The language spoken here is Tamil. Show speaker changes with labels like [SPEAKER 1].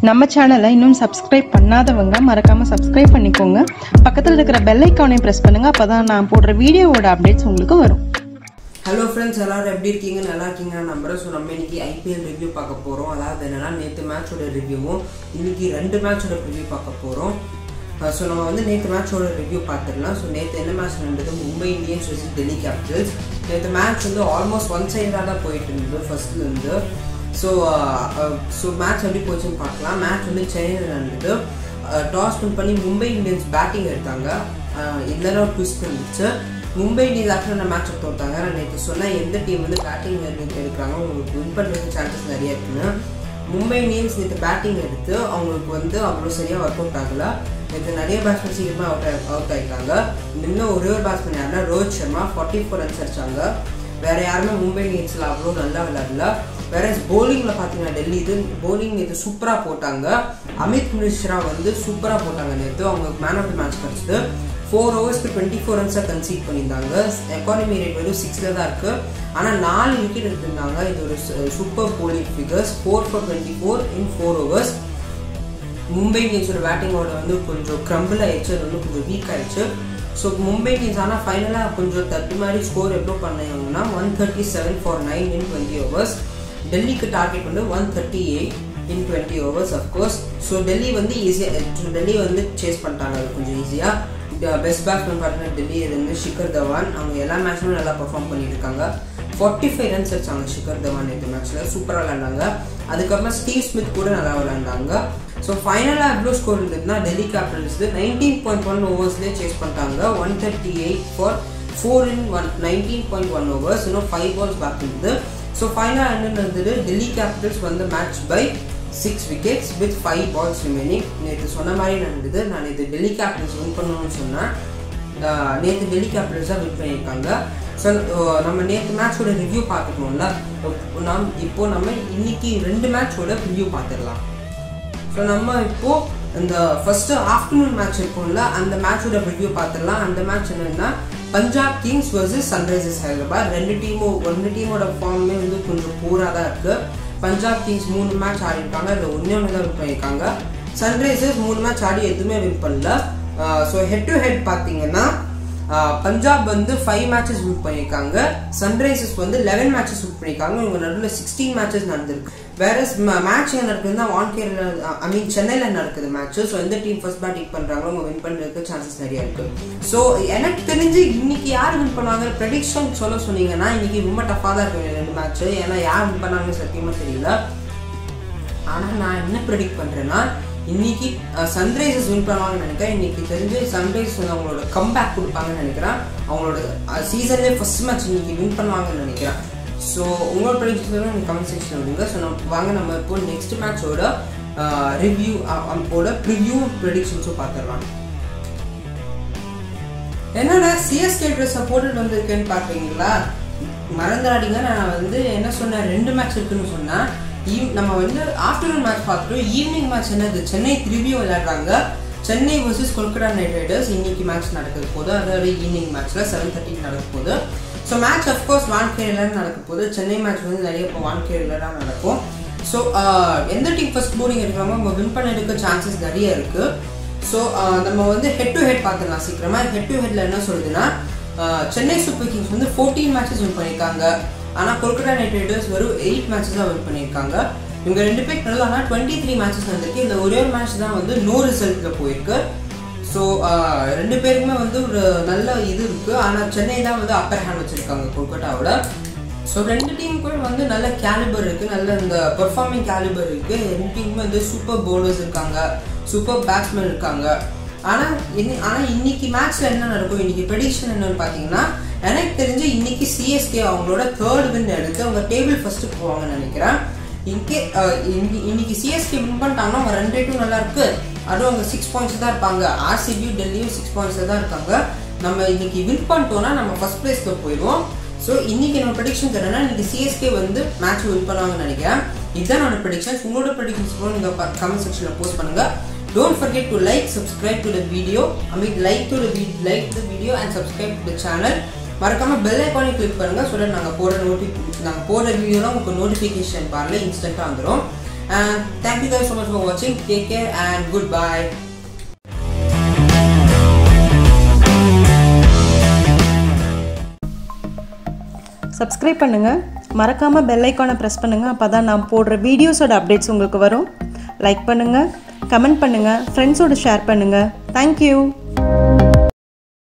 [SPEAKER 1] நம்ம சேனலை இன்னும் சப்ஸ்கிரைப் பண்ணாதவங்க மறக்காம சப்ஸ்கிரைப் பண்ணிக்கோங்க. பக்கத்துல இருக்கிற பெல் ஐகானை பிரஸ் பண்ணுங்க. அப்பதான் நான் போடுற வீடியோவோட அப்டேட்ஸ் உங்களுக்கு வரும்.
[SPEAKER 2] ஹலோ ஃப்ரெண்ட்ஸ், எல்லாரும் எப்படி இருக்கீங்க? நல்லா இருக்கீங்க நம்புறேன். ஸோ நம்ம இன்னைக்கு ஐபிஎல் ரிவ்யூ பார்க்க போகிறோம். அதாவது என்னன்னா, நேற்று மேட்சோட ரிவ்யூவும் இன்னைக்கு 2 மேட்சோட ரிவ்யூ பார்க்க போகிறோம். ஸோ நம்ம வந்து நேற்று மேட்சோட ரிவ்யூ பார்த்துடலாம். ஸோ நேற்று என்ன மேட்ச் நடந்தது? Mumbai Indians versus Delhi Capitals. நேற்று மேட்ச் வந்து ஆல்மோஸ்ட் ஒன் சைடாக தான் போயிட்டு இருந்தது ஃபர்ஸ்ட்லேருந்து. ஸோ மேட்ச் எப்படி போச்சுன்னு பார்க்கலாம். மேட்ச் வந்து சென்னையில் நடந்தது. டாஸ் வின் பண்ணி மும்பை இந்தியன்ஸ் பேட்டிங் எடுத்தாங்க. இல்லைன்னா ஒரு ட்விஸ்ட் இருந்துச்சு. மும்பை இந்தியன்ஸ் ஆக்சுவலாக மேட்சை தோற்றாங்க. நான் நேற்று சொன்னால் எந்த டீம் வந்து பேட்டிங் எடுக்கிறாங்க உங்களுக்கு வின் பண்ணுறதுக்கு சான்சஸ் நிறைய இருக்குன்னு. மும்பை இந்தியன்ஸ் நேற்று பேட்டிங் எடுத்து அவங்களுக்கு வந்து அவ்வளோ சரியாக ஒர்க் அவுட் ஆகலை. நேற்று நிறைய பேட்ஸ்மேன் சீக்கிரமாக அவுட் ஆகிட்டாங்க. இன்னும் ஒரே ஒரு பேட்ஸ்மேன் யாருன்னா ரோஹித் சர்மா 44 ரன்ஸ் அடிச்சாங்க. வேறு யாருமே மும்பை இந்தியன்ஸில் அவ்வளோ நல்லா விளையாடல. வேற போலிங்கில் பார்த்தீங்கன்னா டெல்லி போலிங் நேற்று சூப்பராக போட்டாங்க. அமித் மிஸ்ரா வந்து சூப்பராக போட்டாங்க நேற்று. அவங்களுக்கு மேன் ஆஃப் த மேட்ச் கிடச்சிது. 4 overs 24 ரன்ஸாக கன்சீட் பண்ணியிருந்தாங்க. எக்கானமி ரேட் வெறும் 6 தான் இருக்குது. ஆனால் 4 விக்கெட் எடுத்திருந்தாங்க. இது ஒரு super bowling figures. 4 for 24 in 4 overs. Mumbai இந்தியன்ஸோட பேட்டிங்கோட வந்து கொஞ்சம் க்ரம்பிள் ஆயிடுச்சு. அது வந்து கொஞ்சம் வீக் ஆயிடுச்சு. ஸோ மும்பை இந்தியன்ஸ் ஆனால் ஃபைனலாக கொஞ்சம் தட்டு மாதிரி ஸ்கோர் எவ்வளோ பண்ணாங்கன்னா 137 for 9 in 20 overs. டெல்லிக்கு டார்கெட் வந்து 138 in 20 overs of course. So Delhi வந்து டெல்லி வந்து சேஸ் பண்ணிட்டாங்க கொஞ்சம் ஈஸியாக. பெஸ்ட் பேட்ஸ்மேன் பார்த்தீங்கன்னா டெல்லி இருந்து ஷிகர் தவான். அவங்க எல்லா மேட்ச்மே நல்லா பர்ஃபார்ம் பண்ணியிருக்காங்க. 45 ரன்ஸ் அடிச்சாங்க ஷிகர் தவான் நேற்று மேட்ச்சில். சூப்பராக விளையாண்டாங்க. அதுக்கப்புறமா ஸ்டீவ் ஸ்மித் கூட நல்லா விளையாண்டாங்க. ஸோ ஃபைனலாக எவ்வளோ ஸ்கோர் இருந்ததுன்னா டெல்லி கேபிட்டல்ஸ் 19.1 ஓவர்ஸ்லேயே சேஸ் பண்ணிட்டாங்க. 138 for 4 in 19.1 overs. இன்னும் 5 balls பேக் இருந்தது. ஸோ ஃபைனலாக என்ன நடந்தது? டெல்லி கேபிட்டல்ஸ் வந்து match by 6 wickets with 5 balls remaining. நேற்று சொன்ன மாதிரி நடந்தது. நான் நேற்று டெல்லி கேபிட்டல்ஸ் வின் பண்ணணும்னு சொன்னேன். நேற்று டெல்லி கேபிட்டல்ஸ் தான் வின் பண்ணியிருக்காங்க. ஸோ நம்ம நேற்று மேட்சோட ரிவ்யூ பார்த்துக்கணும்ல. இப்போ நம்ம இன்னைக்கு 2 மேட்சோட ரிவ்யூ பார்த்துடலாம். ஸோ நம்ம இப்போது இந்த ஃபர்ஸ்ட் ஆஃப்டர்நூன் மேட்ச் இருக்கும்ல, அந்த மேட்சோட ரிவ்யூ பார்த்துடலாம். அந்த மேட்ச் என்னன்னா Punjab Kings versus Sunrisers Hyderabad. ரெண்டு டீமோட ஃபார்மே வந்து கொஞ்சம் பூராக தான் இருக்குது. பஞ்சாப் கிங்ஸ் 3 மேட்ச் ஆடிருக்காங்க. அதில் ஒன்று தான் வின் பண்ணியிருக்காங்க. சன்ரைசர்ஸ் 3 மேட்ச் ஆடி எதுவுமே வின் பண்ணல. ஸோ ஹெட் டு ஹெட் பார்த்தீங்கன்னா பஞ்சாப் வந்து 5 மேட்சஸ் வின் பண்ணியிருக்காங்க. சன்ரைசர்ஸ் வந்து 11 மேட்சஸ் வின் பண்ணியிருக்காங்க. இவங்க நடுவில் 16 மேட்சஸ் நடந்திருக்கு. வேற மேட்ச் எங்கே நடக்குதுன்னா சென்னையில் நடக்குது மேட்ச். ஸோ எந்த டீம் ஃபர்ஸ்ட் பேட்டிங் பண்ணுறாங்களோ அவங்க வின் பண்ணுறதுக்கு சான்சஸ் நிறைய இருக்கு. ஸோ எனக்கு தெரிஞ்சு இன்னைக்கு யார் வின் பண்ணுவாங்க ப்ரெடிக்ஷன் சொல்ல சொன்னீங்கன்னா இன்னைக்கு ரொம்ப டஃபாக தான் இருக்கும் 2 மேட்ச். ஏன்னா யார் வின் பண்ணாங்கன்னு சத்தியமாக தெரியல. ஆனால் நான் என்ன ப்ரெடிக்ட் பண்ணுறேன்னா இன்னைக்கு சன்ரைசர்ஸ் வின் பண்ணுவாங்கன்னு நினைக்கிறேன். இன்னைக்கு தெரிஞ்சு சன்ரைசர்ஸ் வந்து அவங்களோட கம்பேக் கொடுப்பாங்கன்னு நினைக்கிறேன். அவங்களோட சீசன்லேயே ஃபர்ஸ்ட் மேட்ச் இன்னைக்கு வின் பண்ணுவாங்கன்னு நினைக்கிறேன். ஸோ உங்களோட ப்ரெடிக்ஷன் எனக்கு கமெண்ட் செக்ஷன் விடுங்க. ஸோ வாங்க நம்ம இப்போ நெக்ஸ்ட் மேட்சோட ரிவ்யூ ப்ரிவ்யூ ப்ரெடிக்ஷன்ஸும் பார்த்துடலாம். என்னோட சிஎஸ்கே ட்ரெஸ்ஸை போட்டுட்டு வந்திருக்கேன்னு பார்க்குறீங்களா? மறந்துடாதீங்க. நான் வந்து என்ன சொன்னேன், 2 மேட்ச் இருக்குன்னு சொன்னேன். நம்ம வந்து ஆஃப்டர்நூன் மேட்ச் பார்த்துட்டோம். ஈவினிங் மேட்ச் என்னது? சென்னை திரும்பியும் விளையாடுறாங்க. Chennai versus Kolkata night Riders இன்னைக்கு மேட்ச் நடக்க போகுது. அதாவது ஈவினிங் மேட்ச்ல 7:30 நடக்க போகுது. ஸோ மேட்ச் அஃப்கோர்ஸ் வான்கேரியில் நடக்க போகுது. சென்னை மேட்ச் வந்து நிறைய இப்போ வான்கேரியில் தான் நடக்கும். ஸோ எந்த டீம் ஃபர்ஸ்ட் போலிங் எடுக்கிறாங்களோ அவங்க வின் பண்ண எடுக்க சான்சஸ் நிறைய இருக்கு. ஸோ நம்ம வந்து ஹெட் டு ஹெட் பார்த்துக்கலாம் சீக்கிரமாக. ஹெட் டு ஹெட்ல என்ன சொல்லுதுன்னா சென்னை சூப்பர் கிங்ஸ் வந்து 14 மேட்சஸ் வின் பண்ணியிருக்காங்க. ஆனால் கொல்கத்தா நைட் ரைடர்ஸ் வெறும் 8 மேட்சஸ் தான் வின் பண்ணியிருக்காங்க. இவங்க 2 பேர் நல்லா 23 மேட்சஸ் நடந்திருக்கு. இந்த ஒரே ஒரு மேட்ச் தான் வந்து நோ ரிசல்ட்டில் போயிருக்கு. ஸோ 2 பேருக்குமே வந்து ஒரு நல்ல இது இருக்குது. ஆனால் சென்னை தான் வந்து அப்பர் ஹேண்ட் வச்சுருக்காங்க கொல்கட்டாவோட. ஸோ 2 டீமுக்குள்ள வந்து நல்ல கேலிபர் இருக்குது. நல்ல இந்த பெர்ஃபார்மிங் கேலிபர் இருக்குது. 2 டீமுமே வந்து சூப்பர் பவுலர்ஸ் இருக்காங்க, சூப்பர் பேட்ஸ்மேன் இருக்காங்க. ஆனால் இன்னைக்கு மேட்ச்சில் என்ன நடக்கும்? இன்னைக்கு ப்ரெடிக்ஷன் என்னன்னு பார்த்தீங்கன்னா எனக்கு தெரிஞ்சு இன்னைக்கு சிஎஸ்கே அவங்களோட 3rd வின் எடுத்து அவங்க டேபிள் ஃபர்ஸ்ட்டு போவாங்கன்னு நினைக்கிறேன். இன்னைக்கு சிஎஸ்கே வின் பண்ணிட்டாங்கன்னா அவங்க ரன் ரேட்டும் நல்லா இருக்கு. அதுவும் அவங்க 6 points தான் இருப்பாங்க. ஆர்சிபி டெல்லியும் 6 points தான் இருக்காங்க. நம்ம இன்னைக்கு வின் பண்ணிட்டோம்னா நம்ம ஃபர்ஸ்ட் பிளேஸ்க்கு போயிடுவோம். ஸோ இன்னைக்கு என்னோட ப்ரெடிக்ஷன் என்னன்னா இன்னைக்கு சிஎஸ்கே வந்து மேட்ச் வின் பண்ணுவாங்கன்னு நினைக்கிறேன். இதுதான் என்னோட ப்ரெடிக்ஷன்ஸ். உங்களோட ப்ரெடிக்ஷன்ஸ் கூட நீங்கள் கமெண்ட் செக்ஷனில் போஸ்ட் பண்ணுங்க. Don't forget to subscribe to the video. Like the video and subscribe to the channel. மறக்காம பெல் ஐகானை கிளிக் பண்ணுங்க. ஸோ தட் நாங்கள் போடுற வீடியோலாம் உங்களுக்கு நோட்டிஃபிகேஷன் பார்ல இன்ஸ்டன்ட்டாக வந்துடும். and thank you guys so much for watching. Take care and goodbye.
[SPEAKER 1] Subscribe பண்ணுங்க, மறக்காம பெல் ஐகானை பிரஸ் பண்ணுங்க. அப்பதான் நான் போடுற வீடியோஸோட அப்டேட்ஸ் உங்களுக்கு வரும். லைக் பண்ணுங்க, கமெண்ட் பண்ணுங்க, ஃப்ரெண்ட்ஸோட ஷேர் பண்ணுங்க. Thank you.